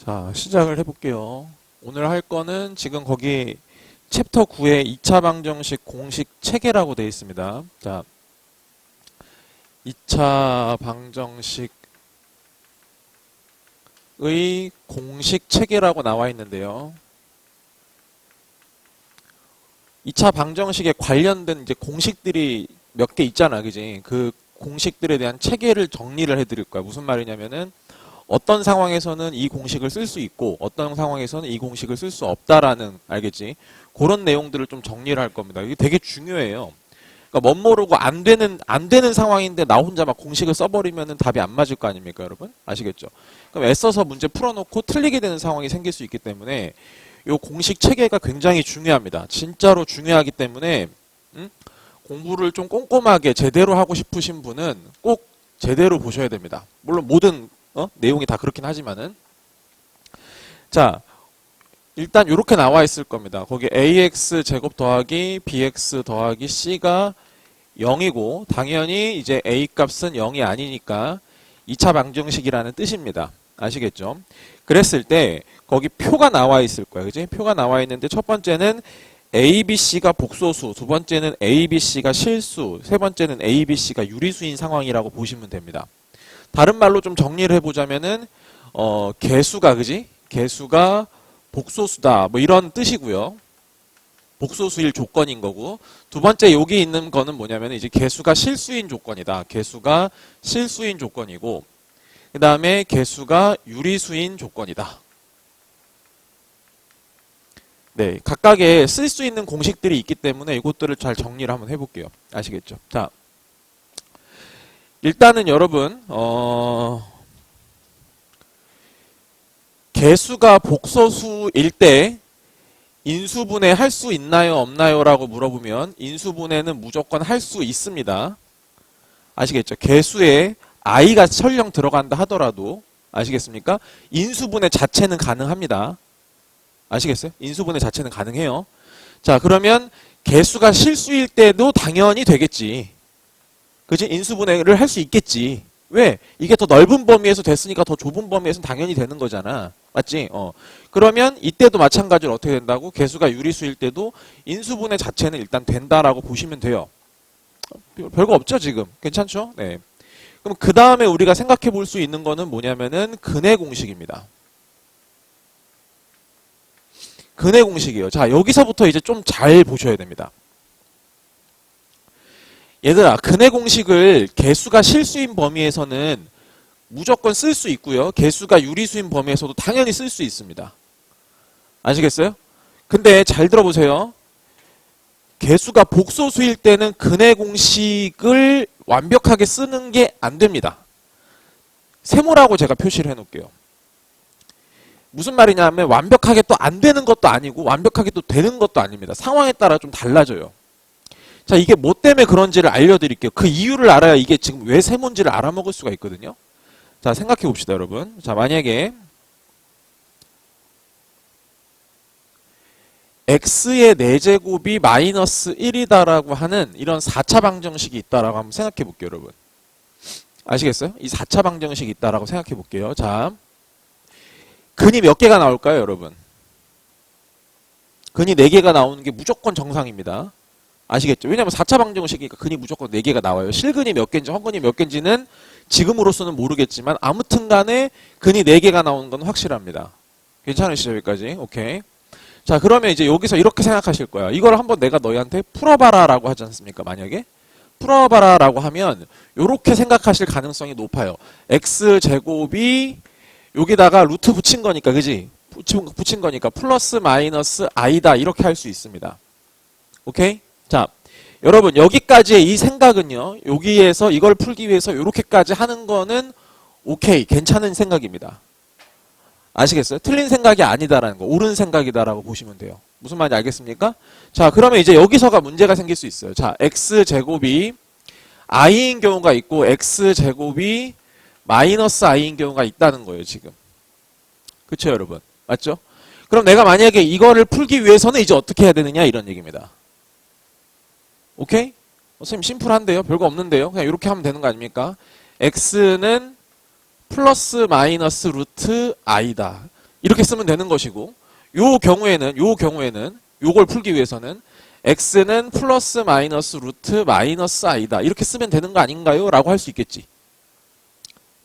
자, 시작을 해볼게요. 오늘 할 거는 지금 거기 챕터 9의 2차 방정식 공식 체계라고 되어 있습니다. 자, 2차 방정식의 공식 체계라고 나와 있는데요. 2차 방정식에 관련된 이제 공식들이 몇 개 있잖아, 그지? 그 공식들에 대한 체계를 정리를 해드릴 거야. 무슨 말이냐면은 어떤 상황에서는 이 공식을 쓸 수 있고 어떤 상황에서는 이 공식을 쓸 수 없다라는, 알겠지? 그런 내용들을 좀 정리를 할 겁니다. 이게 되게 중요해요. 그러니까 멋 모르고 안 되는 상황인데 나 혼자 막 공식을 써버리면은 답이 안 맞을 거 아닙니까, 여러분? 아시겠죠? 그럼 애써서 문제 풀어놓고 틀리게 되는 상황이 생길 수 있기 때문에 이 공식 체계가 굉장히 중요합니다. 진짜로 중요하기 때문에 공부를 좀 꼼꼼하게 제대로 하고 싶으신 분은 꼭 제대로 보셔야 됩니다. 물론 모든 내용이 다 그렇긴 하지만은. 자, 일단 이렇게 나와 있을 겁니다. 거기 ax 제곱 더하기 bx 더하기 c가 0이고 당연히 이제 a 값은 0이 아니니까 2차 방정식이라는 뜻입니다. 아시겠죠? 그랬을 때 거기 표가 나와 있을 거야. 그지? 표가 나와 있는데 첫 번째는 a, b, c가 복소수, 두 번째는 a, b, c가 실수, 세 번째는 a, b, c가 유리수인 상황이라고 보시면 됩니다. 다른 말로 좀 정리를 해보자면은 개수가, 그지? 개수가 복소수다, 뭐 이런 뜻이고요. 복소수일 조건인 거고, 두 번째 여기 있는 거는 뭐냐면 이제 개수가 실수인 조건이다. 개수가 실수인 조건이고, 그 다음에 개수가 유리수인 조건이다. 네, 각각의 쓸 수 있는 공식들이 있기 때문에 이것들을 잘 정리를 한번 해볼게요. 아시겠죠? 자, 일단은 여러분 개수가 복소수일 때 인수분해 할 수 있나요 없나요 라고 물어보면 인수분해는 무조건 할 수 있습니다. 아시겠죠? 개수에 i가 설령 들어간다 하더라도, 아시겠습니까? 인수분해 자체는 가능합니다. 아시겠어요? 인수분해 자체는 가능해요. 자, 그러면 개수가 실수일 때도 당연히 되겠지. 그지? 인수분해를 할 수 있겠지. 왜? 이게 더 넓은 범위에서 됐으니까 더 좁은 범위에서는 당연히 되는 거잖아. 맞지? 그러면 이때도 마찬가지로 어떻게 된다고? 개수가 유리수일 때도 인수분해 자체는 일단 된다라고 보시면 돼요. 별거 없죠, 지금? 괜찮죠? 네. 그럼 그 다음에 우리가 생각해 볼 수 있는 거는 뭐냐면은 근해 공식입니다. 근해 공식이에요. 자, 여기서부터 이제 좀 잘 보셔야 됩니다. 얘들아, 근해 공식을 개수가 실수인 범위에서는 무조건 쓸 수 있고요. 개수가 유리수인 범위에서도 당연히 쓸 수 있습니다. 아시겠어요? 근데 잘 들어보세요. 개수가 복소수일 때는 근해 공식을 완벽하게 쓰는 게 안 됩니다. 세모라고 제가 표시를 해놓을게요. 무슨 말이냐면 완벽하게 또 안 되는 것도 아니고 완벽하게 또 되는 것도 아닙니다. 상황에 따라 좀 달라져요. 자, 이게 뭐 때문에 그런지를 알려드릴게요. 그 이유를 알아야 이게 지금 왜 세모인지를 알아먹을 수가 있거든요. 자, 생각해 봅시다, 여러분. 자, 만약에 x의 4제곱이 마이너스 1이다라고 하는 이런 4차 방정식이 있다라고 한번 생각해 볼게요, 여러분. 아시겠어요? 이 4차 방정식이 있다라고 생각해 볼게요. 자, 근이 몇 개가 나올까요, 여러분? 근이 4개가 나오는 게 무조건 정상입니다. 아시겠죠? 왜냐면 4차 방정식이니까 근이 무조건 4개가 나와요. 실근이 몇 개인지 허근이 몇 개인지는 지금으로서는 모르겠지만 아무튼 간에 근이 4개가 나오는 건 확실합니다. 괜찮으시죠? 여기까지? 오케이. 자, 그러면 이제 여기서 이렇게 생각하실 거야. 이걸 한번 내가 너희한테 풀어봐라 라고 하지 않습니까? 만약에 풀어봐라 라고 하면 이렇게 생각하실 가능성이 높아요. x제곱이 여기다가 루트 붙인 거니까, 그지? 붙인 거니까 플러스 마이너스 i다 이렇게 할 수 있습니다. 오케이? 자, 여러분 여기까지의 이 생각은요, 여기에서 이걸 풀기 위해서 이렇게까지 하는 거는 오케이, 괜찮은 생각입니다. 아시겠어요? 틀린 생각이 아니다라는 거, 옳은 생각이다라고 보시면 돼요. 무슨 말인지 알겠습니까? 자, 그러면 이제 여기서가 문제가 생길 수 있어요. 자, x제곱이 i인 경우가 있고 x제곱이 마이너스 i인 경우가 있다는 거예요, 지금. 그쵸, 여러분? 맞죠? 그럼 내가 만약에 이거를 풀기 위해서는 이제 어떻게 해야 되느냐, 이런 얘기입니다. 오케이? 선생님 심플한데요? 별거 없는데요? 그냥 이렇게 하면 되는 거 아닙니까? x는 플러스 마이너스 루트 i다. 이렇게 쓰면 되는 것이고, 요 경우에는 요걸 풀기 위해서는 x는 플러스 마이너스 루트 마이너스 i다. 이렇게 쓰면 되는 거 아닌가요? 라고 할 수 있겠지.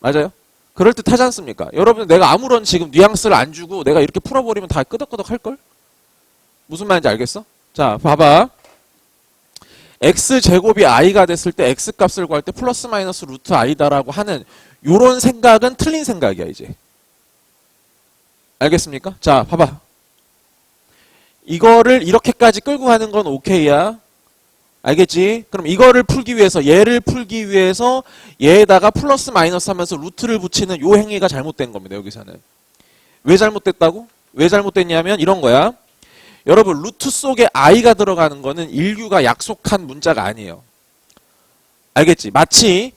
맞아요? 그럴듯하지 않습니까? 여러분, 내가 아무런 지금 뉘앙스를 안 주고 내가 이렇게 풀어버리면 다 끄덕끄덕 할걸? 무슨 말인지 알겠어? 자, 봐봐. x제곱이 i가 됐을 때 x값을 구할 때 플러스 마이너스 루트 i다라고 하는 요런 생각은 틀린 생각이야, 이제. 알겠습니까? 자, 봐봐. 이거를 이렇게까지 끌고 가는 건 오케이야. 알겠지? 그럼 이거를 풀기 위해서, 얘를 풀기 위해서 얘에다가 플러스 마이너스 하면서 루트를 붙이는 요 행위가 잘못된 겁니다, 여기서는. 왜 잘못됐다고? 왜 잘못됐냐면 이런 거야. 여러분, 루트 속에 i가 들어가는 거는 인류가 약속한 문자가 아니에요. 알겠지? 마치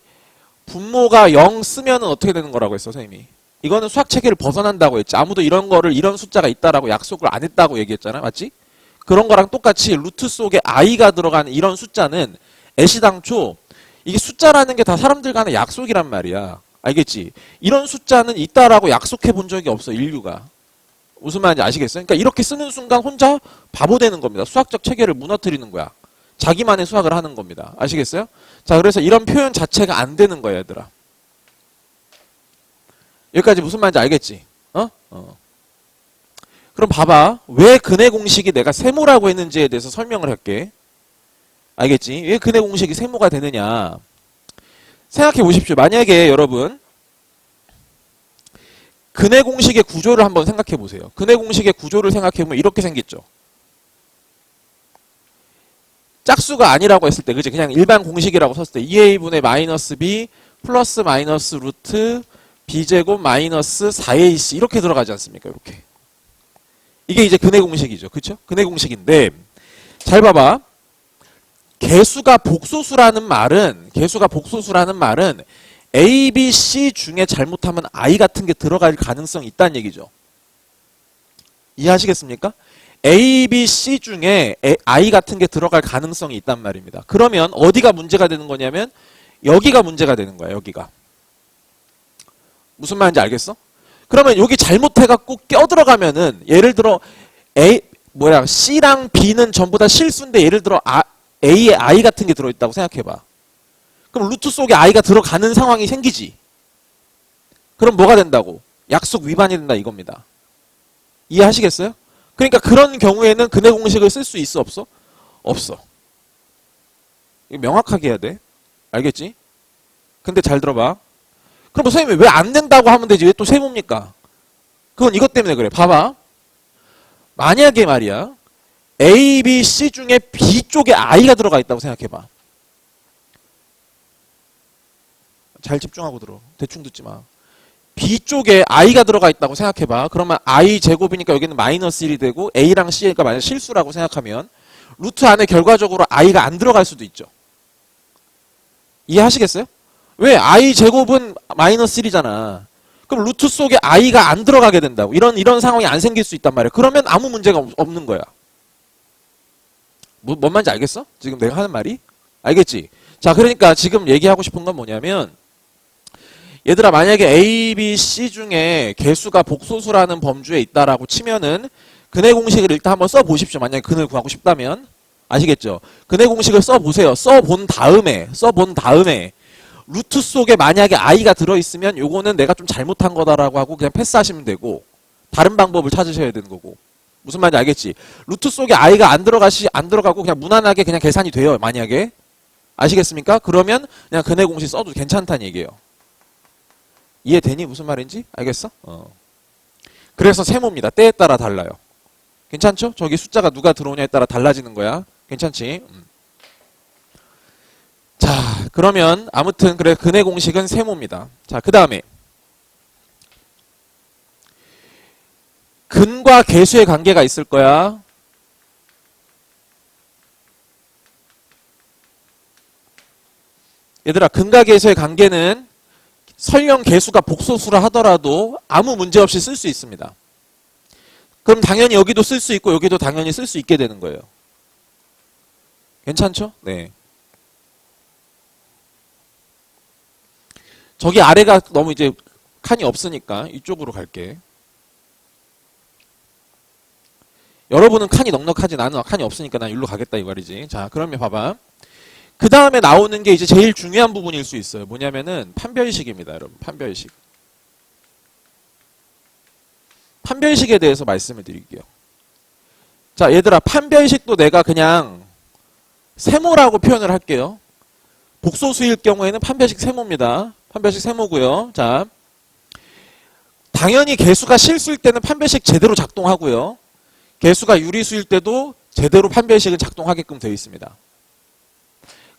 분모가 0 쓰면 어떻게 되는 거라고 했어, 선생님이. 이거는 수학 체계를 벗어난다고 했지. 아무도 이런 거를, 이런 숫자가 있다라고 약속을 안 했다고 얘기했잖아. 맞지? 그런 거랑 똑같이 루트 속에 i가 들어가는 이런 숫자는 애시당초 이게 숫자라는 게 다 사람들 간의 약속이란 말이야. 알겠지? 이런 숫자는 있다라고 약속해 본 적이 없어, 인류가. 무슨 말인지 아시겠어요? 그러니까 이렇게 쓰는 순간 혼자 바보 되는 겁니다. 수학적 체계를 무너뜨리는 거야. 자기만의 수학을 하는 겁니다. 아시겠어요? 자, 그래서 이런 표현 자체가 안 되는 거야, 얘들아. 여기까지 무슨 말인지 알겠지? 그럼 봐봐. 왜 근해 공식이 내가 세모라고 했는지에 대해서 설명을 할게. 알겠지? 왜 근해 공식이 세모가 되느냐. 생각해 보십시오. 만약에 여러분 근해 공식의 구조를 한번 생각해 보세요. 근해 공식의 구조를 생각해 보면 이렇게 생겼죠. 짝수가 아니라고 했을 때, 그지? 그냥 일반 공식이라고 썼을 때 2a분의 마이너스 b 플러스 마이너스 루트 b제곱 마이너스 4ac 이렇게 들어가지 않습니까? 이렇게. 이게 이제 근해 공식이죠. 그쵸? 근해 공식인데 잘 봐봐. 개수가 복소수라는 말은 A, B, C 중에 잘못하면 I 같은 게 들어갈 가능성이 있다는 얘기죠. 이해하시겠습니까? A, B, C 중에 I 같은 게 들어갈 가능성이 있단 말입니다. 그러면 어디가 문제가 되는 거냐면 여기가 문제가 되는 거야. 여기가. 무슨 말인지 알겠어? 그러면 여기 잘못해갖고 껴들어가면은 예를 들어 C랑 B는 전부 다 실수인데 예를 들어 A에 I 같은 게 들어있다고 생각해봐. 그럼 루트 속에 i가 들어가는 상황이 생기지. 그럼 뭐가 된다고? 약속 위반이 된다 이겁니다. 이해하시겠어요? 그러니까 그런 경우에는 근해 공식을 쓸 수 있어 없어? 없어. 이거 명확하게 해야 돼. 알겠지? 근데 잘 들어봐. 그럼 선생님이 왜 안 된다고 하면 되지? 왜 또 세모입니까? 그건 이것 때문에 그래. 봐봐. 만약에 말이야. A, B, C 중에 B 쪽에 i가 들어가 있다고 생각해봐. 잘 집중하고 들어. 대충 듣지 마. B 쪽에 i가 들어가 있다고 생각해봐. 그러면 i 제곱이니까 여기는 마이너스 1이 되고 a랑 c가 만약 실수라고 생각하면 루트 안에 결과적으로 i가 안 들어갈 수도 있죠. 이해하시겠어요? 왜? i 제곱은 마이너스 1이잖아. 그럼 루트 속에 i가 안 들어가게 된다고. 이런 상황이 안 생길 수 있단 말이야. 그러면 아무 문제가 없는 거야. 뭔 말인지 알겠어? 지금 내가 하는 말이? 알겠지? 자, 그러니까 지금 얘기하고 싶은 건 뭐냐면 얘들아, 만약에 A, B, C 중에 개수가 복소수라는 범주에 있다라고 치면은 근해 공식을 일단 한번 써보십시오. 만약에 근을 구하고 싶다면. 아시겠죠? 근해 공식을 써보세요. 써본 다음에 루트 속에 만약에 i가 들어있으면 요거는 내가 좀 잘못한 거다라고 하고 그냥 패스하시면 되고 다른 방법을 찾으셔야 되는 거고. 무슨 말인지 알겠지? 루트 속에 i가 안 들어가고 그냥 무난하게 그냥 계산이 돼요. 만약에. 아시겠습니까? 그러면 그냥 근해 공식 써도 괜찮다는 얘기예요. 이해되니? 무슨 말인지? 알겠어? 그래서 세모입니다. 때에 따라 달라요. 괜찮죠? 저기 숫자가 누가 들어오냐에 따라 달라지는 거야. 괜찮지? 자, 그러면 아무튼 그래 근해 공식은 세모입니다. 자, 그 다음에 근과 개수의 관계가 있을 거야. 얘들아, 근과 개수의 관계는 설령 개수가 복소수라 하더라도 아무 문제 없이 쓸 수 있습니다. 그럼 당연히 여기도 쓸 수 있고 여기도 당연히 쓸 수 있게 되는 거예요. 괜찮죠? 네. 저기 아래가 너무 이제 칸이 없으니까 이쪽으로 갈게. 여러분은 칸이 넉넉하지, 나는 칸이 없으니까 난 일로 가겠다 이 말이지. 자, 그러면 봐봐. 그 다음에 나오는 게 이제 제일 중요한 부분일 수 있어요. 뭐냐면은 판별식입니다, 여러분. 판별식. 판별식에 대해서 말씀을 드릴게요. 자, 얘들아, 판별식도 내가 그냥 세모라고 표현을 할게요. 복소수일 경우에는 판별식 세모입니다. 판별식 세모고요. 자, 당연히 개수가 실수일 때는 판별식 제대로 작동하고요. 개수가 유리수일 때도 제대로 판별식은 작동하게끔 되어 있습니다.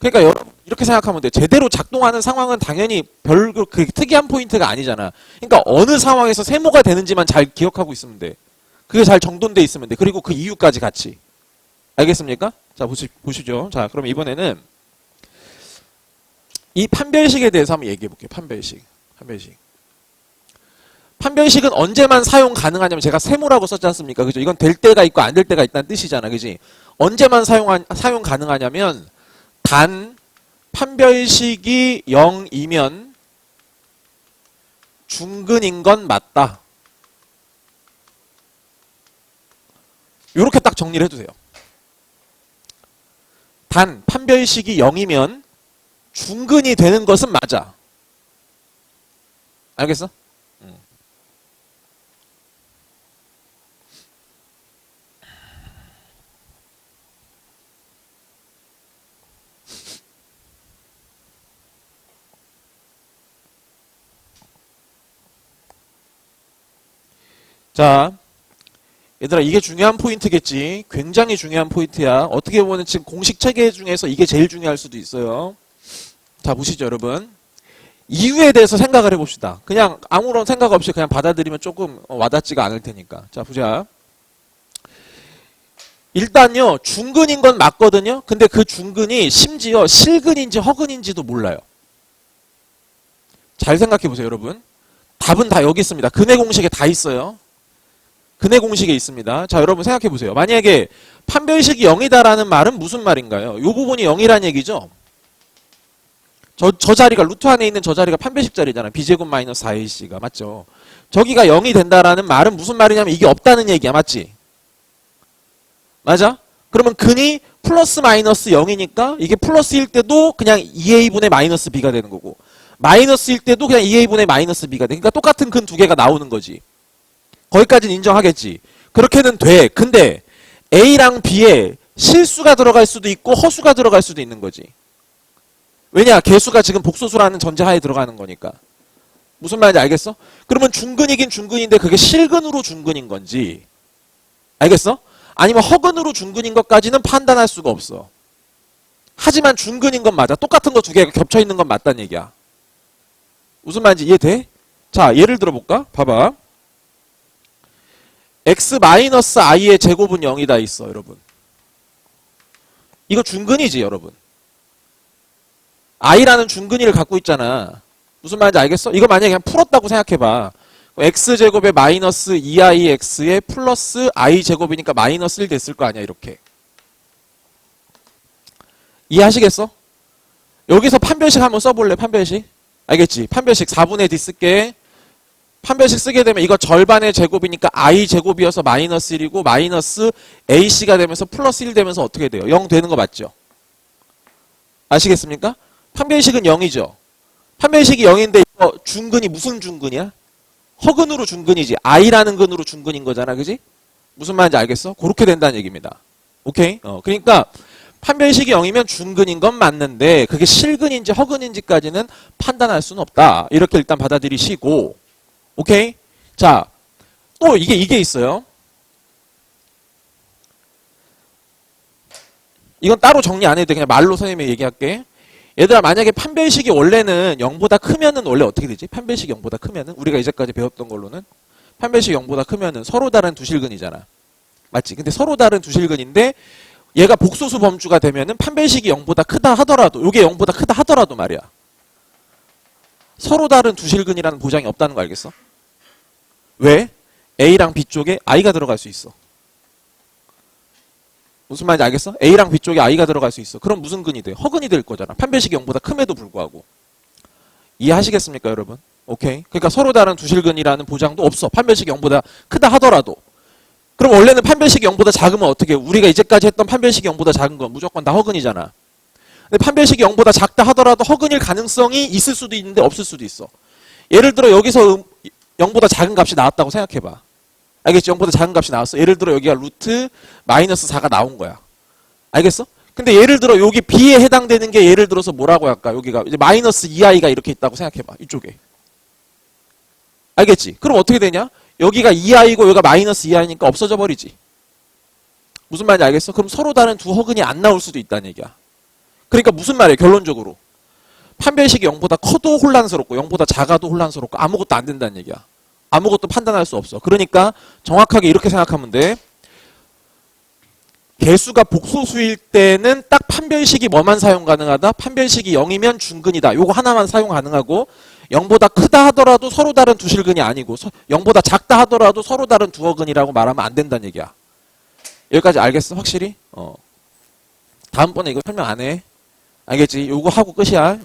그러니까 여러분 이렇게 생각하면 돼요. 제대로 작동하는 상황은 당연히 별 그 특이한 포인트가 아니잖아. 그러니까 어느 상황에서 세모가 되는지만 잘 기억하고 있으면 돼. 그게 잘 정돈돼 있으면 돼. 그리고 그 이유까지 같이. 알겠습니까? 자, 보시죠. 자, 그럼 이번에는 이 판별식에 대해서 한번 얘기해 볼게요. 판별식. 판별식은 언제만 사용 가능하냐면 제가 세모라고 썼지 않습니까? 그죠? 이건 될 때가 있고 안 될 때가 있다는 뜻이잖아. 그지? 언제만 사용 가능하냐면 단 판별식이 0이면 중근인 건 맞다. 이렇게 딱 정리를 해두세요. 단 판별식이 0이면 중근이 되는 것은 맞아. 알겠어? 자, 얘들아 이게 중요한 포인트겠지. 굉장히 중요한 포인트야. 어떻게 보면 지금 공식 체계 중에서 이게 제일 중요할 수도 있어요. 자, 보시죠 여러분. 이유에 대해서 생각을 해봅시다. 그냥 아무런 생각 없이 그냥 받아들이면 조금 와닿지가 않을 테니까. 자, 보자. 일단요, 중근인 건 맞거든요. 근데 그 중근이 심지어 실근인지 허근인지도 몰라요. 잘 생각해 보세요 여러분. 답은 다 여기 있습니다. 근해 공식에 다 있어요. 근해 공식에 있습니다. 자, 여러분 생각해 보세요. 만약에 판별식이 0이다라는 말은 무슨 말인가요? 이 부분이 0이라는 얘기죠. 저 자리가 루트 안에 있는 저 자리가 판별식 자리잖아요. b제곱 마이너스 4ac가 맞죠? 저기가 0이 된다라는 말은 무슨 말이냐면 이게 없다는 얘기야. 맞지? 맞아? 그러면 근이 플러스 마이너스 0이니까 이게 플러스일 때도 그냥 2a분의 마이너스 b가 되는 거고 마이너스일 때도 그냥 2a분의 마이너스 b가 돼. 그러니까 똑같은 근 두 개가 나오는 거지. 거기까지는 인정하겠지. 그렇게는 돼. 근데 A랑 B에 실수가 들어갈 수도 있고 허수가 들어갈 수도 있는 거지. 왜냐? 개수가 지금 복소수라는 전제하에 들어가는 거니까. 무슨 말인지 알겠어? 그러면 중근이긴 중근인데 그게 실근으로 중근인 건지 알겠어? 아니면 허근으로 중근인 것까지는 판단할 수가 없어. 하지만 중근인 건 맞아. 똑같은 거 두 개가 겹쳐 있는 건 맞다는 얘기야. 무슨 말인지 이해돼? 자, 예를 들어볼까? 봐봐. x-i의 제곱은 0이다 있어 여러분. 이거 중근이지 여러분. i라는 중근이를 갖고 있잖아. 무슨 말인지 알겠어? 이거 만약에 그냥 풀었다고 생각해봐. x제곱에 마이너스 2ix에 플러스 i제곱이니까 마이너스 1 됐을 거 아니야 이렇게. 이해하시겠어? 여기서 판별식 한번 써볼래? 판별식? 알겠지? 판별식 4분의 d 쓸게. 판별식 쓰게 되면 이거 절반의 제곱이니까 i 제곱이어서 마이너스 1이고 마이너스 ac가 되면서 플러스 1 되면서 어떻게 돼요? 0 되는 거 맞죠? 아시겠습니까? 판별식은 0이죠. 판별식이 0인데 이거 중근이 무슨 중근이야? 허근으로 중근이지. i라는 근으로 중근인 거잖아. 그지? 무슨 말인지 알겠어? 그렇게 된다는 얘기입니다. 오케이? 그러니까 판별식이 0이면 중근인 건 맞는데 그게 실근인지 허근인지까지는 판단할 수는 없다. 이렇게 일단 받아들이시고 오케이? 자, 또 이게 있어요. 이건 따로 정리 안 해도 돼. 그냥 말로 선생님이 얘기할게. 얘들아, 만약에 판별식이 원래는 0보다 크면은 원래 어떻게 되지? 판별식이 0보다 크면은? 우리가 이제까지 배웠던 걸로는 판별식이 0보다 크면은 서로 다른 두 실근이잖아. 맞지? 근데 서로 다른 두 실근인데 얘가 복소수 범주가 되면은 판별식이 0보다 크다 하더라도 요게 0보다 크다 하더라도 말이야. 서로 다른 두 실근이라는 보장이 없다는 거 알겠어? 왜? A랑 B 쪽에 I가 들어갈 수 있어. 무슨 말인지 알겠어? A랑 B 쪽에 I가 들어갈 수 있어. 그럼 무슨 근이 돼? 허근이 될 거잖아. 판별식이 0보다 큼에도 불구하고. 이해하시겠습니까 여러분? 오케이. 그러니까 서로 다른 두 실근이라는 보장도 없어. 판별식이 0보다 크다 하더라도. 그럼 원래는 판별식이 0보다 작으면 어떻게 해요? 우리가 이제까지 했던 판별식이 0보다 작은 건 무조건 다 허근이잖아. 근데 판별식이 0보다 작다 하더라도 허근일 가능성이 있을 수도 있는데 없을 수도 있어. 예를 들어 여기서 0보다 작은 값이 나왔다고 생각해봐. 알겠지? 0보다 작은 값이 나왔어. 예를 들어 여기가 루트 마이너스 4가 나온 거야. 알겠어? 근데 예를 들어 여기 B에 해당되는 게 예를 들어서 뭐라고 할까? 여기가 이제 마이너스 2i가 이렇게 있다고 생각해봐. 이쪽에. 알겠지? 그럼 어떻게 되냐? 여기가 2i고 여기가 마이너스 2i니까 없어져 버리지. 무슨 말인지 알겠어? 그럼 서로 다른 두 허근이 안 나올 수도 있다는 얘기야. 그러니까 무슨 말이에요? 결론적으로. 판별식이 0보다 커도 혼란스럽고 0보다 작아도 혼란스럽고 아무것도 안 된다는 얘기야. 아무것도 판단할 수 없어. 그러니까 정확하게 이렇게 생각하면 돼. 개수가 복소수일 때는 딱 판별식이 뭐만 사용 가능하다? 판별식이 0이면 중근이다. 요거 하나만 사용 가능하고 0보다 크다 하더라도 서로 다른 두 실근이 아니고 0보다 작다 하더라도 서로 다른 두 허근이라고 말하면 안 된다는 얘기야. 여기까지 알겠어? 확실히? 다음번에 이거 설명 안 해. 알겠지? 요거 하고 끝이야.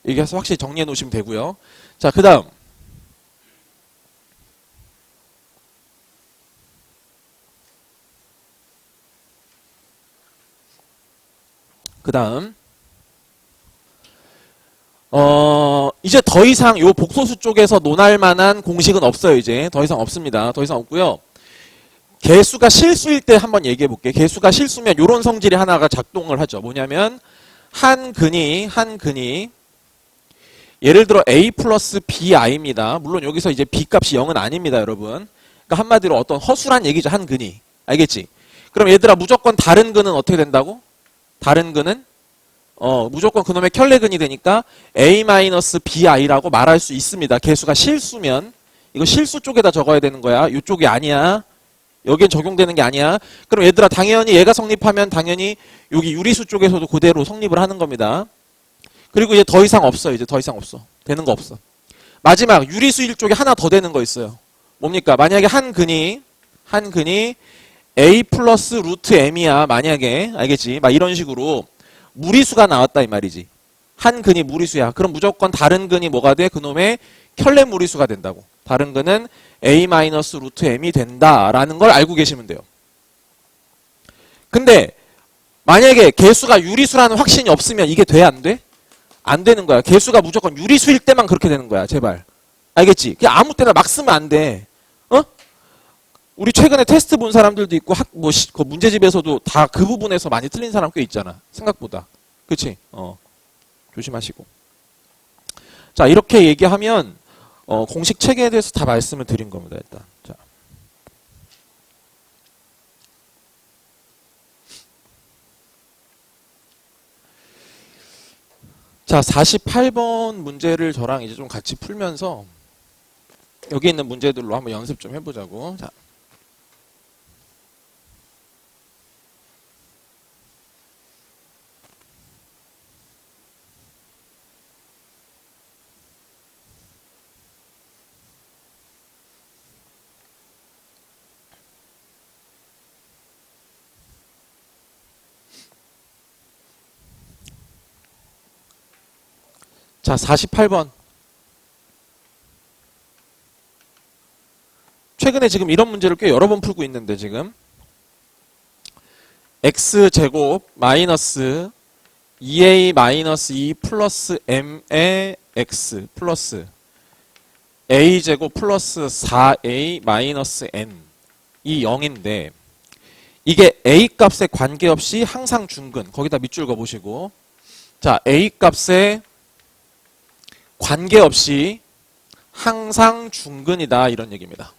얘기해서 확실히 정리해 놓으시면 되고요. 자, 그 다음. 이제 더 이상 요 복소수 쪽에서 논할 만한 공식은 없어요. 이제 더 이상 없습니다. 더 이상 없고요. 개수가 실수일 때 한번 얘기해 볼게요. 개수가 실수면 요런 성질이 하나가 작동을 하죠. 뭐냐면 한 근이 예를 들어 a 플러스 bi입니다. 물론 여기서 이제 b 값이 0은 아닙니다, 여러분. 그러니까 한마디로 어떤 허술한 얘기죠. 한 근이. 알겠지? 그럼 얘들아 무조건 다른 근은 어떻게 된다고? 다른 근은 무조건 그놈의 켤레근이 되니까 a-bi라고 말할 수 있습니다. 개수가 실수면. 이거 실수 쪽에다 적어야 되는 거야. 이쪽이 아니야. 여기엔 적용되는 게 아니야. 그럼 얘들아 당연히 얘가 성립하면 당연히 여기 유리수 쪽에서도 그대로 성립을 하는 겁니다. 그리고 이제 더 이상 없어. 이제 더 이상 없어. 되는 거 없어. 마지막 유리수일 쪽에 하나 더 되는 거 있어요. 뭡니까? 만약에 한 근이 a 플러스 루트 m이야. 만약에 알겠지? 막 이런 식으로 무리수가 나왔다 이 말이지. 한 근이 무리수야. 그럼 무조건 다른 근이 뭐가 돼? 그놈의 켤레 무리수가 된다고. 다른 근은 a 마이너스 루트 m이 된다라는 걸 알고 계시면 돼요. 근데 만약에 개수가 유리수라는 확신이 없으면 이게 돼? 안 돼? 안 되는 거야. 개수가 무조건 유리수일 때만 그렇게 되는 거야. 제발. 알겠지? 그냥 아무 때나 막 쓰면 안 돼. 우리 최근에 테스트 본 사람들도 있고 그 문제집에서도 다 그 부분에서 많이 틀린 사람 꽤 있잖아. 생각보다. 그치? 조심하시고. 자, 이렇게 얘기하면 공식 체계에 대해서 다 말씀을 드린 겁니다. 일단. 자, 48번 문제를 저랑 이제 좀 같이 풀면서 여기 있는 문제들로 한번 연습 좀 해보자고. 자. 자, 48번. 최근에 지금 이런 문제를 꽤 여러 번 풀고 있는데 지금 x제곱 마이너스 2a 마이너스 2 플러스 m의 x 플러스 a제곱 플러스 4a 마이너스 n 이 0인데 이게 a 값에 관계없이 항상 중근. 거기다 밑줄 그어보시고 자, a 값에 관계없이 항상 중근이다 이런 얘기입니다.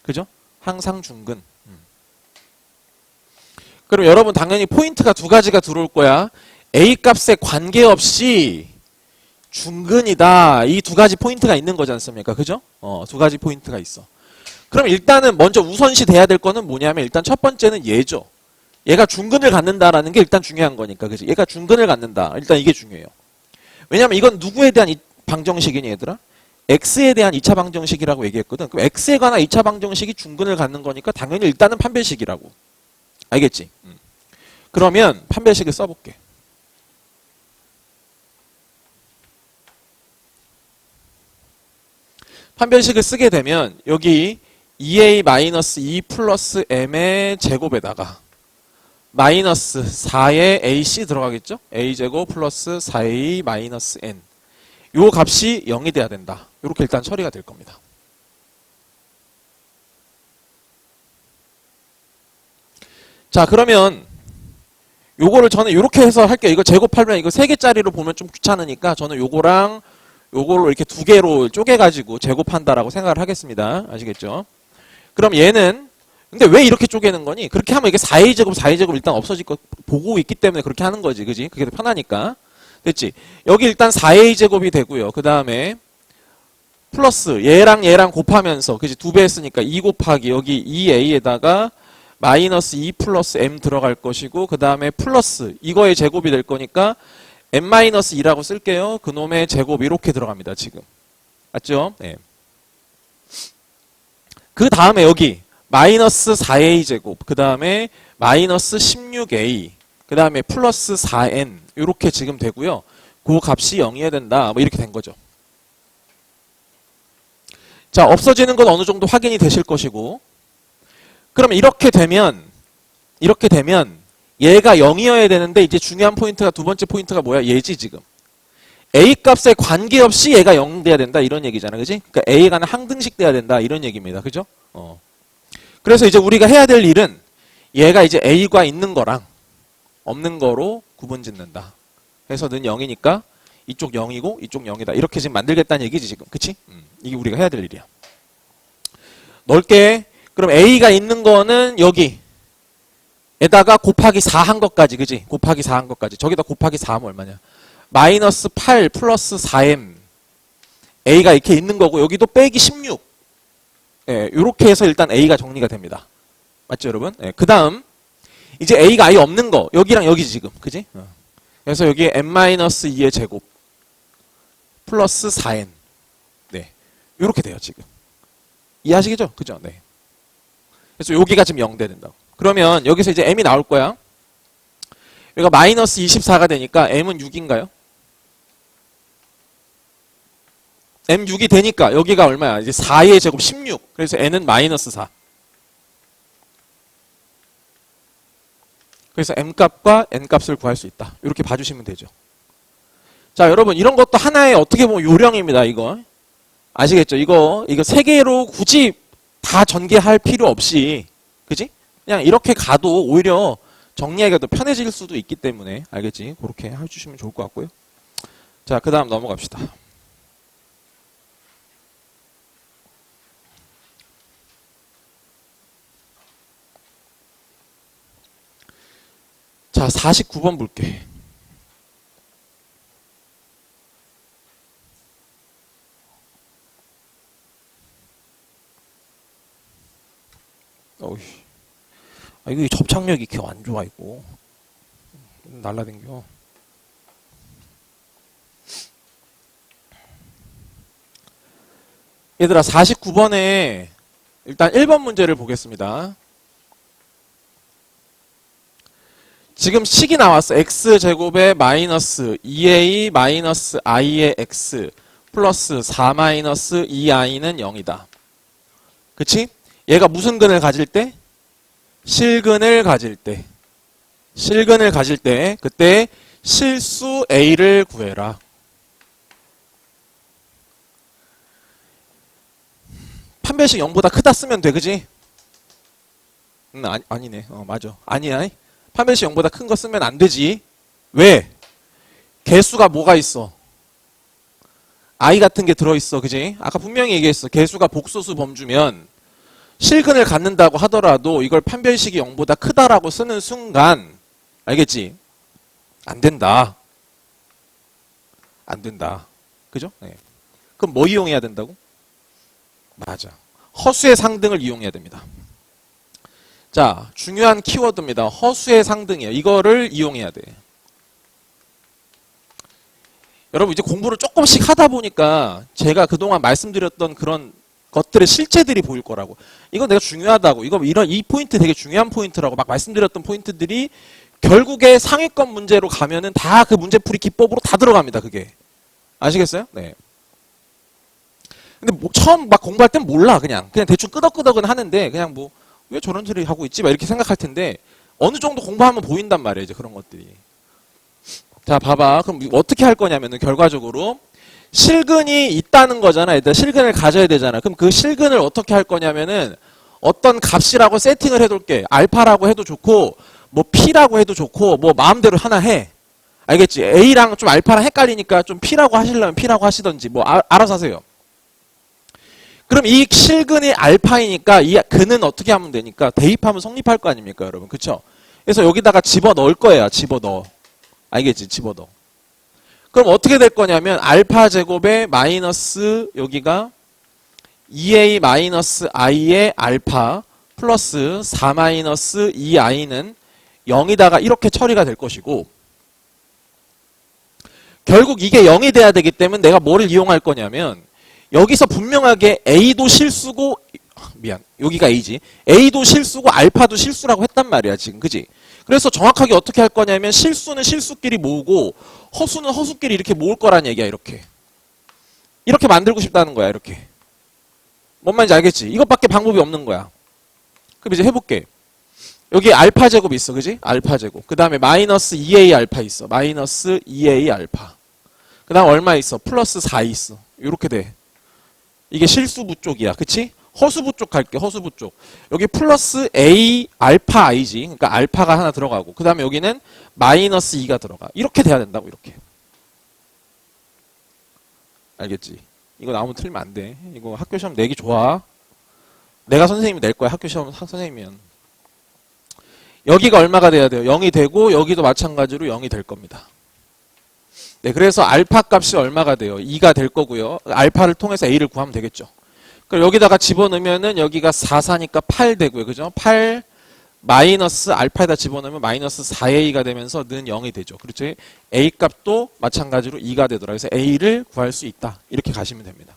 그죠? 항상 중근. 그럼 여러분 당연히 포인트가 두 가지가 들어올 거야. a 값에 관계없이 중근이다. 이 두 가지 포인트가 있는 거지 않습니까? 그죠? 두 가지 포인트가 있어. 그럼 일단은 먼저 우선시 돼야 될 거는 뭐냐면 일단 첫 번째는 얘죠. 얘가 중근을 갖는다라는 게 일단 중요한 거니까. 그지? 얘가 중근을 갖는다. 일단 이게 중요해요. 왜냐면 이건 누구에 대한 방정식이니 얘들아? x에 대한 2차 방정식이라고 얘기했거든. 그럼 x에 관한 2차 방정식이 중근을 갖는 거니까 당연히 일단은 판별식이라고. 알겠지? 그러면 판별식을 써볼게. 판별식을 쓰게 되면 여기 2a-2 플러스 m의 제곱에다가 마이너스 4의 ac 들어가겠죠? a제곱 플러스 4a 마이너스 n. 요 값이 0이 돼야 된다. 이렇게 일단 처리가 될 겁니다. 자, 그러면 요거를 저는 이렇게 해서 할게요. 이거 제곱하면 이거 3개짜리로 보면 좀 귀찮으니까 저는 요거랑 요걸로 이렇게 2개로 쪼개가지고 제곱한다라고 생각을 하겠습니다. 아시겠죠? 그럼 얘는 근데 왜 이렇게 쪼개는 거니? 그렇게 하면 이게 4a제곱, 4a제곱 일단 없어질 거 보고 있기 때문에 그렇게 하는 거지. 그지? 그게 더 편하니까. 됐지? 여기 일단 4a제곱이 되고요. 그 다음에 플러스 얘랑 얘랑 곱하면서 그지? 2배 했으니까 2 곱하기 여기 2a에다가 마이너스 2 플러스 m 들어갈 것이고 그 다음에 플러스 이거의 제곱이 될 거니까 m-2라고 쓸게요. 그놈의 제곱 이렇게 들어갑니다. 지금. 맞죠? 네. 그 다음에 여기 마이너스 4a 제곱 그 다음에 마이너스 16a 그 다음에 플러스 4n 이렇게 지금 되고요. 그 값이 0이어야 된다. 뭐 이렇게 된 거죠. 자, 없어지는 건 어느 정도 확인이 되실 것이고 그러면 이렇게 되면 얘가 0이어야 되는데 이제 중요한 포인트가 두 번째 포인트가 뭐야? 얘지 지금. A 값에 관계없이 얘가 0 돼야 된다 이런 얘기잖아. 그지? 그러니까 A가 항등식 돼야 된다 이런 얘기입니다. 그죠? 그래서 이제 우리가 해야 될 일은 얘가 이제 A가 있는 거랑 없는 거로 구분 짓는다. 그래서 는 0이니까 이쪽 0이고 이쪽 0이다. 이렇게 지금 만들겠다는 얘기지 지금. 그치? 이게 우리가 해야 될 일이야. 넓게 그럼 A가 있는 거는 여기 에다가 곱하기 4 한 것까지. 그지? 곱하기 4 한 것까지. 저기다 곱하기 4 하면 얼마냐? 마이너스 8 플러스 4m A가 이렇게 있는 거고 여기도 빼기 16 예, 이렇게 해서 일단 A가 정리가 됩니다. 맞죠 여러분? 예, 그 다음 이제 A가 아예 없는 거 여기랑 여기지 지금. 그지? 그래서 여기에 m-2의 제곱 플러스 4n 네, 이렇게 돼요 지금. 이해하시겠죠? 그죠? 네. 그래서 여기가 지금 0 돼야 된다고. 그러면 여기서 이제 m이 나올 거야. 여기가 마이너스 24가 되니까 m은 6인가요? m 6이 되니까 여기가 얼마야? 이제 4의 제곱 16. 그래서 n은 마이너스 4. 그래서 m 값과 n 값을 구할 수 있다. 이렇게 봐주시면 되죠. 자, 여러분 이런 것도 하나의 어떻게 보면 요령입니다. 이거 아시겠죠? 이거 3개로 굳이 다 전개할 필요 없이 그지? 그냥 이렇게 가도 오히려 정리하기가 더 편해질 수도 있기 때문에 알겠지? 그렇게 해주시면 좋을 것 같고요. 자, 그 다음 넘어갑시다. 자, 49번 볼게. 어이. 아, 이거 접착력이 이렇게 안 좋아, 이거. 날라댕겨. 얘들아, 49번에 일단 1번 문제를 보겠습니다. 지금 식이 나왔어. x제곱에 마이너스 2a 마이너스 i의 x 플러스 4 마이너스 2i는 0이다. 그치? 얘가 무슨 근을 가질 때? 실근을 가질 때. 실근을 가질 때 그때 실수 a를 구해라. 판별식 0보다 크다 쓰면 돼. 그지? 아니네. 맞아. 아니야. 판별식 0보다 큰 거 쓰면 안 되지. 왜? 개수가 뭐가 있어? i 같은 게 들어있어. 그지? 아까 분명히 얘기했어. 개수가 복소수 범주면 실근을 갖는다고 하더라도 이걸 판별식이 0보다 크다라고 쓰는 순간 알겠지? 안 된다. 안 된다. 그죠? 네. 그럼 뭐 이용해야 된다고? 맞아. 허수의 상등을 이용해야 됩니다. 자, 중요한 키워드입니다. 허수의 상등이에요. 이거를 이용해야 돼. 여러분 이제 공부를 조금씩 하다 보니까 제가 그동안 말씀드렸던 그런 것들의 실체들이 보일 거라고. 이거 내가 중요하다고. 이 포인트 되게 중요한 포인트라고 막 말씀드렸던 포인트들이 결국에 상위권 문제로 가면은 다 그 문제풀이 기법으로 다 들어갑니다. 그게. 아시겠어요? 네. 근데 뭐 처음 막 공부할 땐 몰라. 그냥 대충 끄덕끄덕은 하는데 그냥 뭐 왜 저런 소리 하고 있지? 막 이렇게 생각할 텐데 어느 정도 공부하면 보인단 말이에요. 이제 그런 것들이. 자, 봐봐. 그럼 어떻게 할 거냐면은 결과적으로 실근이 있다는 거잖아. 일단 실근을 가져야 되잖아. 그럼 그 실근을 어떻게 할 거냐면은 어떤 값이라고 세팅을 해둘게. 알파라고 해도 좋고 뭐 P라고 해도 좋고 뭐 마음대로 하나 해. 알겠지? A랑 좀 알파랑 헷갈리니까 좀 P라고 하시려면 P라고 하시던지 뭐 알아서 하세요. 그럼 이 실근이 알파이니까 이 근은 어떻게 하면 되니까 대입하면 성립할 거 아닙니까, 여러분? 그쵸? 그래서 여기다가 집어넣을 거예요. 집어넣어. 알겠지? 집어넣어. 그럼 어떻게 될 거냐면 알파 제곱에 마이너스 여기가 2a 마이너스 i의 알파 플러스 4 마이너스 2i는 0이다가 이렇게 처리가 될 것이고 결국 이게 0이 돼야 되기 때문에 내가 뭐를 이용할 거냐면 여기서 분명하게 A도 실수고 미안 여기가 A지 A도 실수고 알파도 실수라고 했단 말이야 지금 그지? 그래서 정확하게 어떻게 할 거냐면 실수는 실수끼리 모으고 허수는 허수끼리 이렇게 모을 거란 얘기야 이렇게 만들고 싶다는 거야 이렇게 뭔 말인지 알겠지? 이것밖에 방법이 없는 거야 그럼 이제 해볼게 여기 알파 제곱 있어 그지? 알파 제곱 그 다음에 마이너스 2a 알파 있어 마이너스 2a 알파 그 다음 얼마 있어? 플러스 4 있어 이렇게 돼 이게 실수부 쪽이야. 그치? 허수부 쪽 갈게. 허수부 쪽. 여기 플러스 A 알파 I지. 그러니까 알파가 하나 들어가고 그 다음에 여기는 마이너스 2가 들어가. 이렇게 돼야 된다고 이렇게. 알겠지? 이거 나오면 틀리면 안 돼. 이거 학교 시험 내기 좋아. 내가 선생님이 낼 거야. 학교 시험 선생님이면. 여기가 얼마가 돼야 돼요? 0이 되고 여기도 마찬가지로 0이 될 겁니다. 네, 그래서 알파 값이 얼마가 돼요? 2가 될 거고요. 알파를 통해서 A를 구하면 되겠죠. 그럼 여기다가 집어넣으면은 여기가 4, 4니까 8 되고요. 그죠? 8 마이너스 알파에다 집어넣으면 마이너스 4A가 되면서 는 0이 되죠. 그렇죠? A 값도 마찬가지로 2가 되더라. 그래서 A를 구할 수 있다. 이렇게 가시면 됩니다.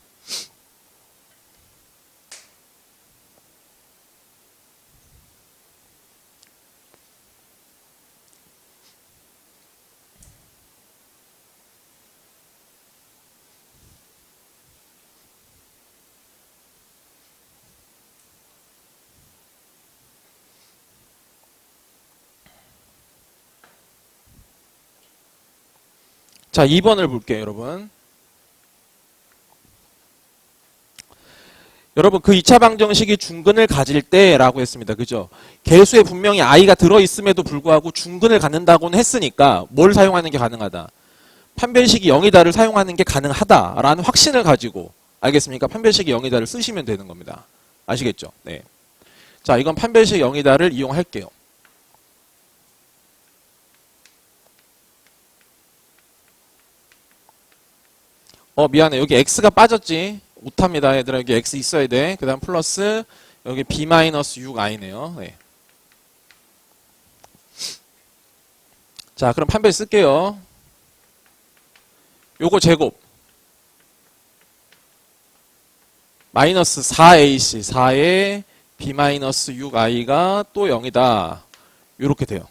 자, 2번을 볼게요, 여러분. 여러분, 그 2차 방정식이 중근을 가질 때라고 했습니다. 그죠? 개수에 분명히 i가 들어있음에도 불구하고 중근을 갖는다고는 했으니까 뭘 사용하는 게 가능하다? 판별식이 0이다를 사용하는 게 가능하다라는 확신을 가지고 알겠습니까? 판별식이 0이다를 쓰시면 되는 겁니다. 아시겠죠? 네. 자, 이건 판별식 0이다를 이용할게요. 미안해. 여기 x가 빠졌지. 못합니다. 얘들아 여기 x 있어야 돼. 그 다음 플러스 여기 b-6i네요. 네. 자, 그럼 판별 쓸게요. 요거 제곱 마이너스 4ac 4에 b-6i가 또 0이다. 요렇게 돼요.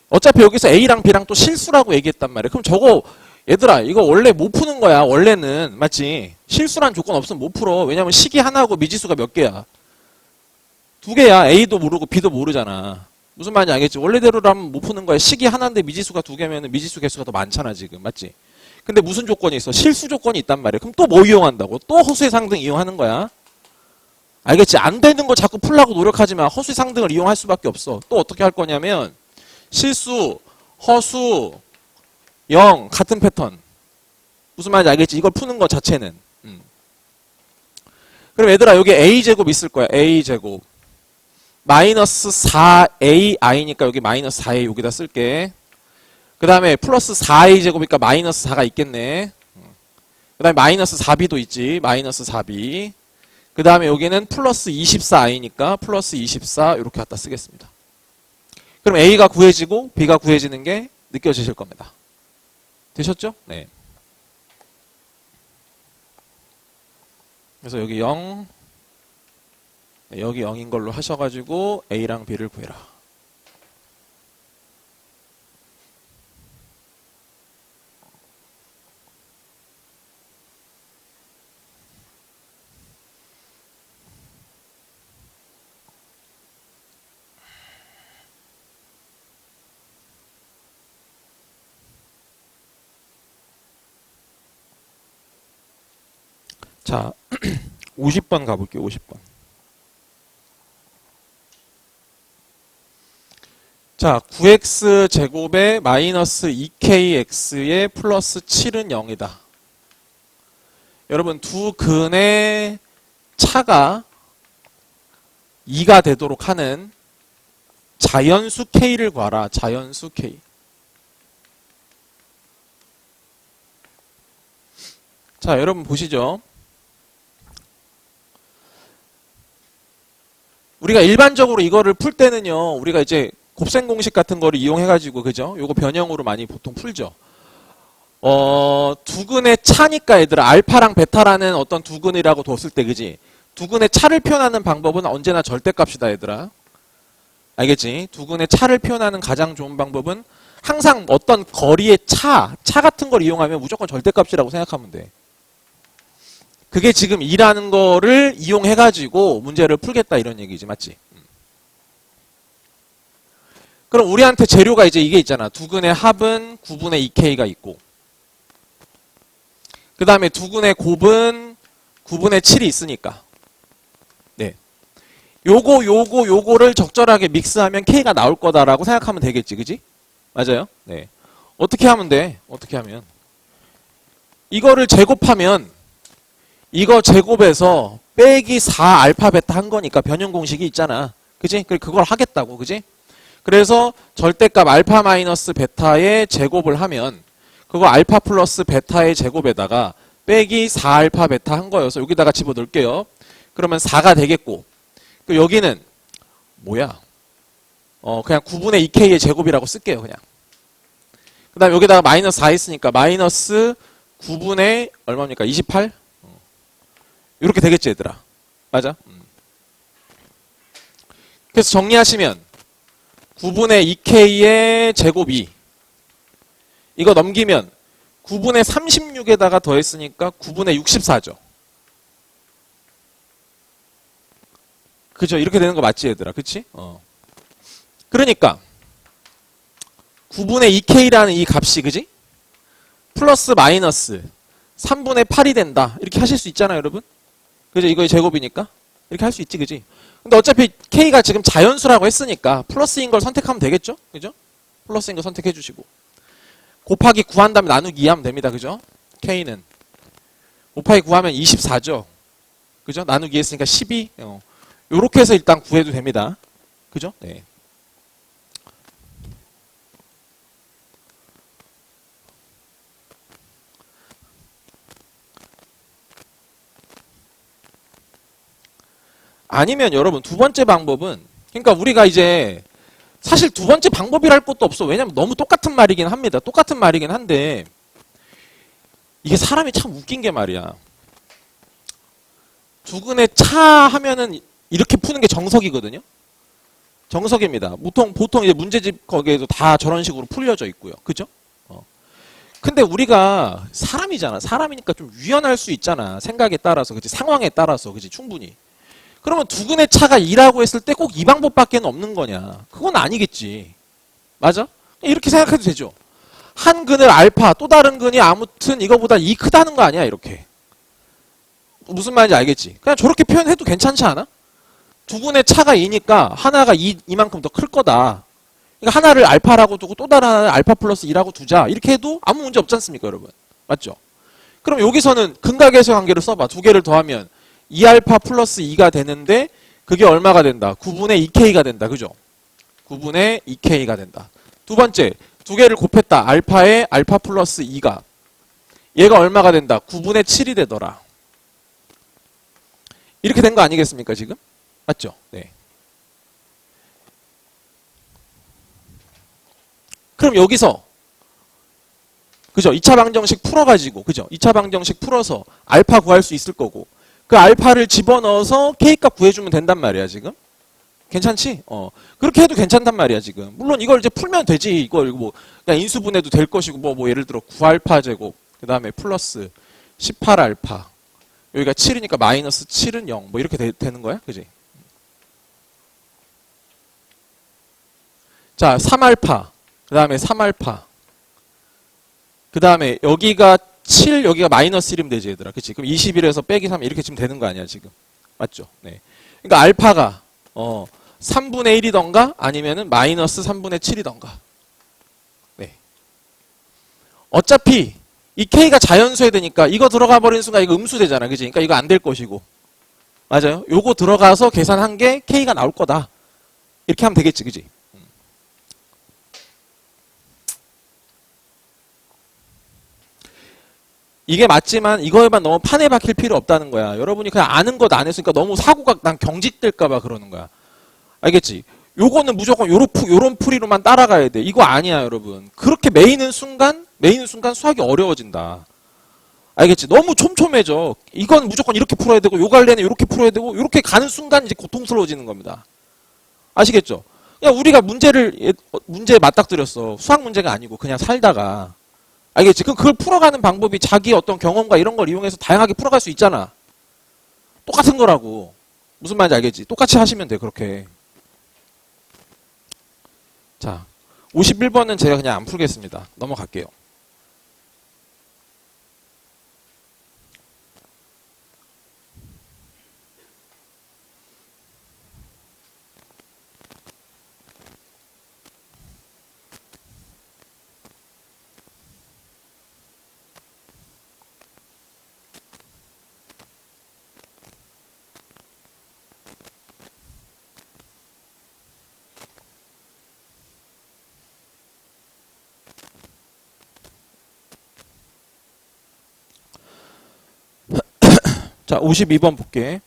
어차피 여기서 a랑 b랑 또 실수라고 얘기했단 말이에요. 그럼 저거 얘들아 이거 원래 못 푸는 거야. 원래는 맞지? 실수란 조건 없으면 못 풀어. 왜냐면 식이 하나고 미지수가 몇 개야? 두 개야. a도 모르고 b도 모르잖아. 무슨 말인지 알겠지? 원래대로라면 못 푸는 거야. 식이 하나인데 미지수가 두 개면 미지수 개수가 더 많잖아 지금. 맞지? 근데 무슨 조건이 있어? 실수 조건이 있단 말이야. 그럼 또 뭐 이용한다고? 또 허수의 상등 이용하는 거야. 알겠지? 안 되는 거 자꾸 풀려고 노력하지만 허수의 상등을 이용할 수밖에 없어. 또 어떻게 할 거냐면 실수, 허수, 0 같은 패턴. 무슨 말인지 알겠지? 이걸 푸는 것 자체는. 그럼 얘들아 여기 a제곱 있을 거야. a제곱. 마이너스 4ai니까 여기 마이너스 4a 여기다 쓸게. 그 다음에 플러스 4a 제곱이니까 마이너스 4가 있겠네. 그 다음에 마이너스 4b도 있지. 마이너스 4b. 그 다음에 여기는 플러스 24i니까 플러스 24 이렇게 갖다 쓰겠습니다. 그럼 a가 구해지고 b가 구해지는 게 느껴지실 겁니다. 되셨죠? 네. 그래서 여기 0, 여기 0인 걸로 하셔가지고 A랑 B를 구해라. 자, 50번 가볼게요. 50번. 자, 9x 제곱에 마이너스 2kx에 플러스 7은 0이다. 여러분, 두 근의 차가 2가 되도록 하는 자연수 k를 구하라. 자연수 k. 자, 여러분 보시죠. 우리가 일반적으로 이거를 풀 때는요, 우리가 이제 곱셈 공식 같은 거를 이용해가지고, 그죠? 요거 변형으로 많이 보통 풀죠. 두 근의 차니까 얘들아, 알파랑 베타라는 어떤 두 근이라고 뒀을 때, 그지? 두 근의 차를 표현하는 방법은 언제나 절대값이다, 얘들아. 알겠지? 두 근의 차를 표현하는 가장 좋은 방법은 항상 어떤 거리의 차 같은 걸 이용하면 무조건 절대값이라고 생각하면 돼. 그게 지금 2라는 거를 이용해가지고 문제를 풀겠다 이런 얘기지, 맞지? 그럼 우리한테 재료가 이제 이게 있잖아. 두 근의 합은 9분의 2k가 있고, 그 다음에 두 근의 곱은 9분의 7이 있으니까. 네. 요거를 적절하게 믹스하면 k가 나올 거다라고 생각하면 되겠지, 그지? 맞아요? 네. 어떻게 하면 돼? 어떻게 하면? 이거를 제곱하면, 이거 제곱해서 빼기 4 알파 베타 한 거니까 변형 공식이 있잖아. 그지? 그걸 하겠다고, 그지? 그래서 절대값 알파 마이너스 베타의 제곱을 하면 그거 알파 플러스 베타의 제곱에다가 빼기 4알파 베타 한 거여서 여기다가 집어넣을게요. 그러면 4가 되겠고, 여기는 뭐야? 그냥 9분의 2k의 제곱이라고 쓸게요, 그냥. 그 다음에 여기다가 마이너스 4 있으니까 마이너스 9분의 얼마입니까? 28? 이렇게 되겠지, 얘들아. 맞아? 그래서 정리하시면 9분의 2k의 제곱이, 이거 넘기면 9분의 36에다가 더했으니까 9분의 64죠. 그죠? 이렇게 되는 거 맞지, 얘들아? 그치? 그러니까 9분의 2k라는 이 값이, 그지? 플러스 마이너스 3분의 8이 된다. 이렇게 하실 수 있잖아요, 여러분? 그죠? 이거의 제곱이니까? 이렇게 할 수 있지, 그지? 근데 어차피 k가 지금 자연수라고 했으니까 플러스인 걸 선택하면 되겠죠? 그죠? 플러스인 걸 선택해 주시고. 곱하기 9한 다음에 나누기 2 하면 됩니다. 그죠? k는. 곱하기 9하면 24죠? 그죠? 나누기 2 했으니까 12. 요렇게 해서 일단 구해도 됩니다. 그죠? 네. 아니면 여러분 두 번째 방법은, 그러니까 우리가 이제 사실 두 번째 방법이랄 것도 없어. 왜냐면 너무 똑같은 말이긴 합니다. 똑같은 말이긴 한데 이게 사람이 참 웃긴 게 말이야. 두 근의 차 하면은 이렇게 푸는 게 정석이거든요. 정석입니다. 보통 이제 문제집 거기에도 다 저런 식으로 풀려져 있고요. 그죠? 근데 우리가 사람이잖아. 사람이니까 좀 유연할 수 있잖아. 생각에 따라서, 그치? 상황에 따라서, 그치? 충분히. 그러면 두 근의 차가 2라고 했을 때 꼭 이 방법밖에 없는 거냐? 그건 아니겠지. 맞아? 이렇게 생각해도 되죠. 한 근을 알파, 또 다른 근이 아무튼 이거보다 2 크다는 거 아니야, 이렇게. 무슨 말인지 알겠지? 그냥 저렇게 표현해도 괜찮지 않아? 두 근의 차가 2니까 하나가 이만큼 더 클 거다. 그러니까 하나를 알파라고 두고 또 다른 하나를 알파 플러스 2라고 두자. 이렇게 해도 아무 문제 없지 않습니까, 여러분? 맞죠? 그럼 여기서는 근각에서 관계를 써봐. 두 개를 더하면 2알파 플러스 2가 되는데 그게 얼마가 된다? 9분의 2k가 된다. 그죠? 9분의 2k가 된다. 두 번째, 두 개를 곱했다. 알파에 알파 플러스 2가. 얘가 얼마가 된다? 9분의 7이 되더라. 이렇게 된 거 아니겠습니까, 지금? 맞죠? 네. 그럼 여기서 그죠? 2차 방정식 풀어가지고, 그죠? 2차 방정식 풀어서 알파 구할 수 있을 거고, 그 알파를 집어넣어서 k값 구해주면 된단 말이야, 지금. 괜찮지? 그렇게 해도 괜찮단 말이야, 지금. 물론 이걸 이제 풀면 되지. 이걸 뭐, 그냥 인수분해도 될 것이고, 뭐 예를 들어 9알파 제곱, 그 다음에 플러스 18알파. 여기가 7이니까 마이너스 7은 0. 뭐 이렇게 되는 거야? 그지? 자, 3알파. 그 다음에 3알파. 그 다음에 여기가 7 여기가 마이너스 1이면 되지 얘들아. 그치? 그럼 21에서 빼기 3 이렇게 치면 되는 거 아니야 지금. 맞죠? 네. 그러니까 알파가 3분의 1이던가 아니면은 마이너스 3분의 7이던가. 네. 어차피 이 K가 자연수에 되니까 이거 들어가 버리는 순간 이거 음수 되잖아. 그치? 그러니까 이거 안 될 것이고. 맞아요? 요거 들어가서 계산한 게 K가 나올 거다. 이렇게 하면 되겠지. 그치? 이게 맞지만 이거에만 너무 판에 박힐 필요 없다는 거야. 여러분이 그냥 아는 것 안 했으니까 너무 사고가 난 경직될까봐 그러는 거야. 알겠지? 요거는 무조건 요런 풀이로만 따라가야 돼. 이거 아니야, 여러분. 그렇게 메이는 순간 수학이 어려워진다. 알겠지? 너무 촘촘해져. 이건 무조건 이렇게 풀어야 되고, 요 관련에 이렇게 풀어야 되고, 이렇게 가는 순간 이제 고통스러워지는 겁니다. 아시겠죠? 그냥 우리가 문제에 맞닥뜨렸어. 수학 문제가 아니고, 그냥 살다가. 알겠지? 그럼 그걸 풀어가는 방법이 자기 어떤 경험과 이런 걸 이용해서 다양하게 풀어갈 수 있잖아. 똑같은 거라고. 무슨 말인지 알겠지? 똑같이 하시면 돼, 그렇게. 자, 51번은 제가 그냥 안 풀겠습니다. 넘어갈게요. 자, 52번 볼게.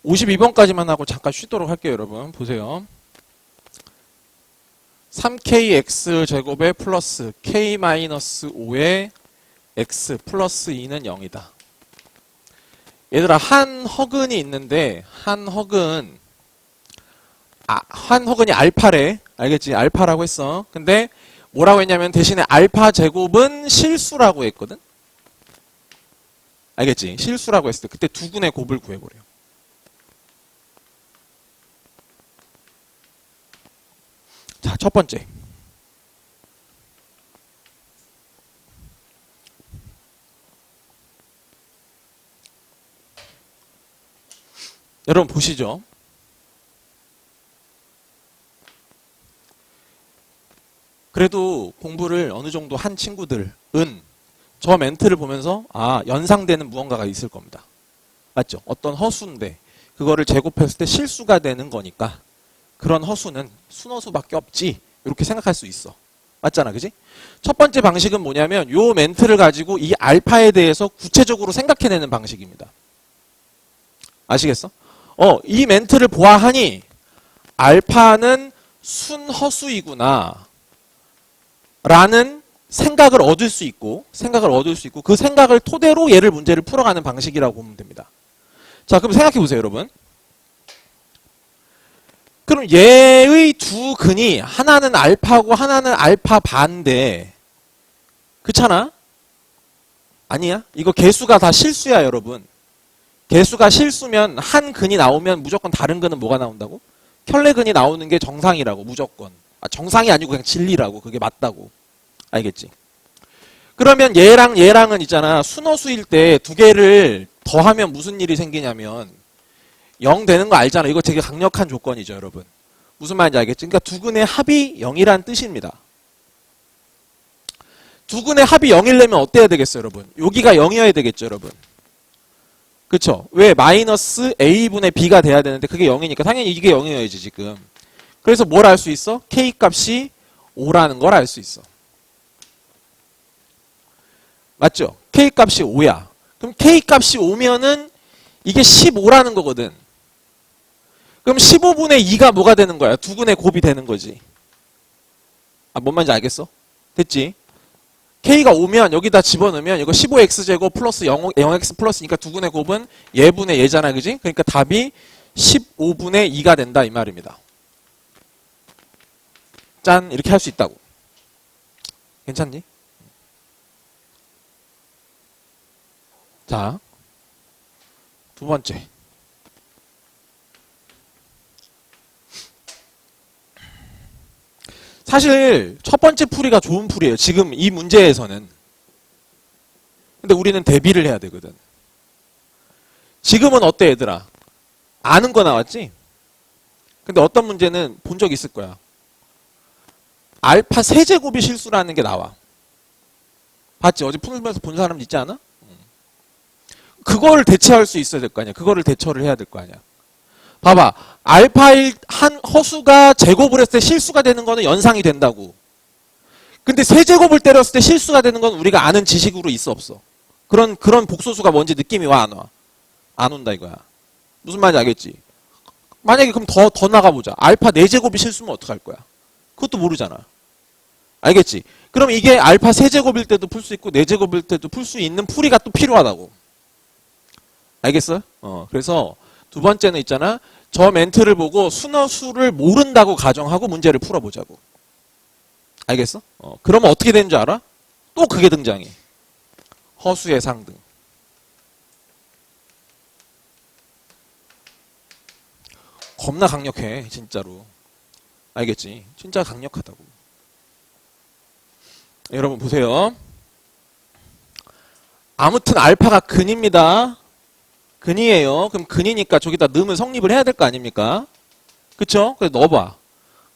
(52번까지만) 하고 잠깐 쉬도록 할게요, 여러분. 보세요. 3kx 제곱에 플러스 k-5의 x 플러스 2는 0이다. 얘들아, 한 허근이 있는데 한 허근이 알파래. 알겠지? 알파라고 했어. 근데 뭐라고 했냐면 대신에 알파 제곱은 실수라고 했거든. 알겠지? 실수라고 했을 때 그때 두근의 곱을 구해보래요. 자, 첫 번째. 여러분 보시죠. 그래도 공부를 어느 정도 한 친구들은 저 멘트를 보면서 연상되는 무언가가 있을 겁니다. 맞죠? 어떤 허수인데 그거를 제곱했을 때 실수가 되는 거니까 그런 허수는 순허수밖에 없지. 이렇게 생각할 수 있어. 맞잖아, 그지? 첫 번째 방식은 뭐냐면 요 멘트를 가지고 이 알파에 대해서 구체적으로 생각해내는 방식입니다. 아시겠어? 이 멘트를 보아하니 알파는 순허수이구나 라는 생각을 얻을 수 있고 그 생각을 토대로 문제를 풀어가는 방식이라고 보면 됩니다. 자, 그럼 생각해 보세요, 여러분. 그럼 얘의 두 근이 하나는 알파고 하나는 알파 반인데 그렇잖아? 아니야? 이거 개수가 다 실수야, 여러분. 개수가 실수면 한 근이 나오면 무조건 다른 근은 뭐가 나온다고? 켤레근이 나오는 게 정상이라고, 무조건. 정상이 아니고 그냥 진리라고. 그게 맞다고. 알겠지? 그러면 얘랑은 있잖아. 순허수일 때 두 개를 더하면 무슨 일이 생기냐면 0 되는 거 알잖아. 이거 되게 강력한 조건이죠, 여러분. 무슨 말인지 알겠지? 그러니까 두 근의 합이 0이란 뜻입니다. 두 근의 합이 0이려면 어때야 되겠어요, 여러분? 여기가 0이어야 되겠죠, 여러분. 그쵸? 왜? 마이너스 a분의 b가 돼야 되는데 그게 0이니까 당연히 이게 0이어야지, 지금. 그래서 뭘 알 수 있어? k 값이 5라는 걸 알 수 있어. 맞죠? k 값이 5야. 그럼 k 값이 5면은 이게 15라는 거거든. 그럼 15분의 2가 뭐가 되는 거야? 두 근의 곱이 되는 거지. 뭔 말인지 알겠어? 됐지? k가 5면 여기다 집어넣으면 이거 15x제곱 플러스 0x 플러스니까 두 근의 곱은 얘분의 얘잖아, 그지? 그러니까 답이 15분의 2가 된다, 이 말입니다. 짠, 이렇게 할 수 있다고. 괜찮니? 자, 두 번째. 사실 첫 번째 풀이가 좋은 풀이에요. 지금 이 문제에서는. 근데 우리는 대비를 해야 되거든. 지금은 어때 얘들아? 아는 거 나왔지? 근데 어떤 문제는 본 적 있을 거야. 알파 세제곱이 실수라는 게 나와. 봤지? 어제 풀면서 본 사람 있지 않아? 그거를 대체할 수 있어야 될 거 아니야. 그거를 대처를 해야 될 거 아니야. 봐봐. 알파의 한 허수가 제곱을 했을 때 실수가 되는 거는 연상이 된다고. 근데 세제곱을 때렸을 때 실수가 되는 건 우리가 아는 지식으로 있어 없어? 그런 복소수가 뭔지 느낌이 와 안 와? 안 온다 이거야. 무슨 말인지 알겠지? 만약에 그럼 더 나가보자. 알파 4제곱이 실수면 어떡할 거야? 그것도 모르잖아. 알겠지? 그럼 이게 알파 세제곱일 때도 풀 수 있고 4제곱일 때도 풀 수 있는 풀이가 또 필요하다고. 알겠어요? 그래서 두 번째는 있잖아. 저 멘트를 보고 순허수를 모른다고 가정하고 문제를 풀어보자고. 알겠어? 그러면 어떻게 되는 줄 알아? 또 그게 등장해. 허수의 상등. 겁나 강력해 진짜로. 알겠지? 진짜 강력하다고. 여러분 보세요. 아무튼 알파가 근입니다. 근이에요. 그럼 근이니까 저기다 넣으면 성립을 해야 될 거 아닙니까? 그쵸? 그래서 넣어봐.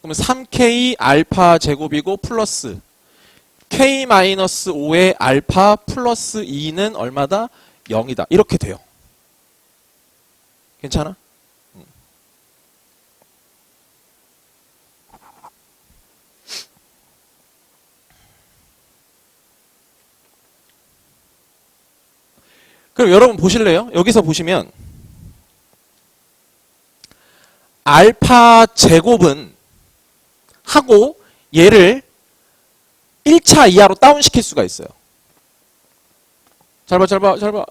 그러면 3K 알파 제곱이고 플러스 K-5의 알파 플러스 2는 얼마다? 0이다. 이렇게 돼요. 괜찮아? 그럼 여러분 보실래요? 여기서 보시면 알파 제곱은 하고 얘를 1차 이하로 다운시킬 수가 있어요. 잘 봐.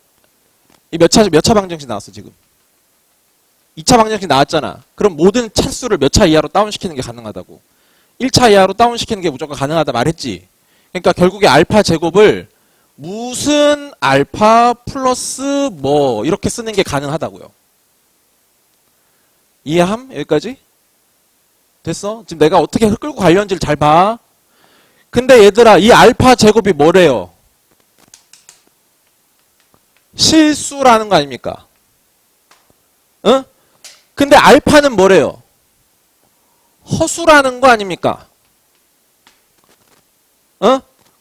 이 몇 차 방정식 나왔어 지금? 2차 방정식 나왔잖아. 그럼 모든 차수를 몇 차 이하로 다운시키는 게 가능하다고. 1차 이하로 다운시키는 게 무조건 가능하다 말했지. 그러니까 결국에 알파 제곱을 무슨 알파 플러스 뭐 이렇게 쓰는 게 가능하다고요. 이해함? 여기까지? 됐어? 지금 내가 어떻게 끌고 가려는지를 잘 봐. 근데 얘들아 이 알파 제곱이 뭐래요? 실수라는 거 아닙니까? 응? 근데 알파는 뭐래요? 허수라는 거 아닙니까?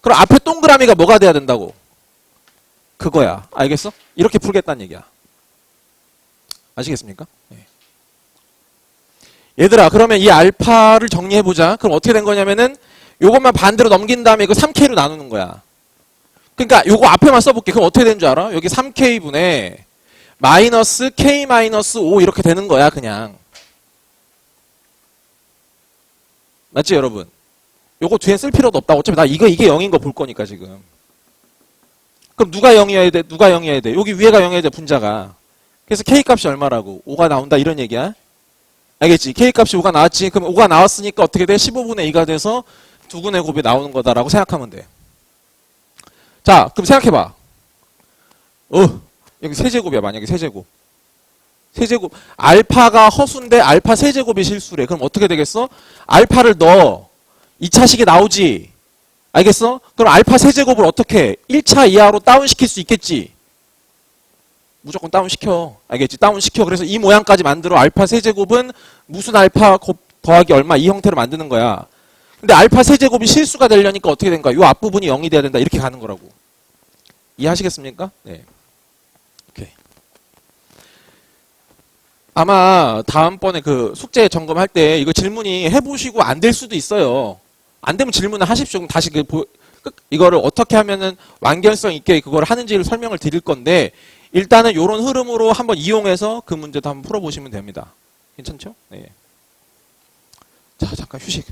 그럼 앞에 동그라미가 뭐가 돼야 된다고? 그거야. 알겠어? 이렇게 풀겠다는 얘기야. 아시겠습니까? 네. 얘들아 그러면 이 알파를 정리해보자. 그럼 어떻게 된 거냐면은 요것만 반대로 넘긴 다음에 이거 3K로 나누는 거야. 그러니까 요거 앞에만 써볼게. 그럼 어떻게 되는 줄 알아? 여기 3K분의 마이너스 K-5 이렇게 되는 거야 그냥. 맞지 여러분? 요거 뒤에 쓸 필요도 없다. 어차피 나 이게 0인 거 볼 거니까 지금. 그럼 누가 0이어야 돼? 누가 0이어야 돼? 여기 위에가 0이어야 돼 분자가. 그래서 K값이 얼마라고? 5가 나온다 이런 얘기야. 알겠지? K값이 5가 나왔지. 그럼 5가 나왔으니까 어떻게 돼? 15분의 2가 돼서 2분의 곱이 나오는 거다라고 생각하면 돼. 자, 그럼 생각해봐. 여기 세제곱이야, 만약에 세제곱. 세제곱. 알파가 허수인데 알파 세제곱이 실수래. 그럼 어떻게 되겠어? 알파를 넣어. 2차식이 나오지. 알겠어? 그럼 알파 세제곱을 어떻게 해? 1차 이하로 다운시킬 수 있겠지? 무조건 다운시켜. 알겠지? 다운시켜. 그래서 이 모양까지 만들어. 알파 세제곱은 무슨 알파 더하기 얼마 이 형태로 만드는 거야. 근데 알파 세제곱이 실수가 되려니까 어떻게 된 거야? 이 앞부분이 0이 돼야 된다. 이렇게 가는 거라고. 이해하시겠습니까? 네. 오케이. 아마 다음번에 그 숙제 점검할 때 이거 질문이 해보시고 안 될 수도 있어요. 안 되면 질문을 하십시오. 그럼 다시 이거를 어떻게 하면은 완결성 있게 그걸 하는지를 설명을 드릴 건데 일단은 이런 흐름으로 한번 이용해서 그 문제도 한번 풀어보시면 됩니다. 괜찮죠? 네. 자, 잠깐 휴식.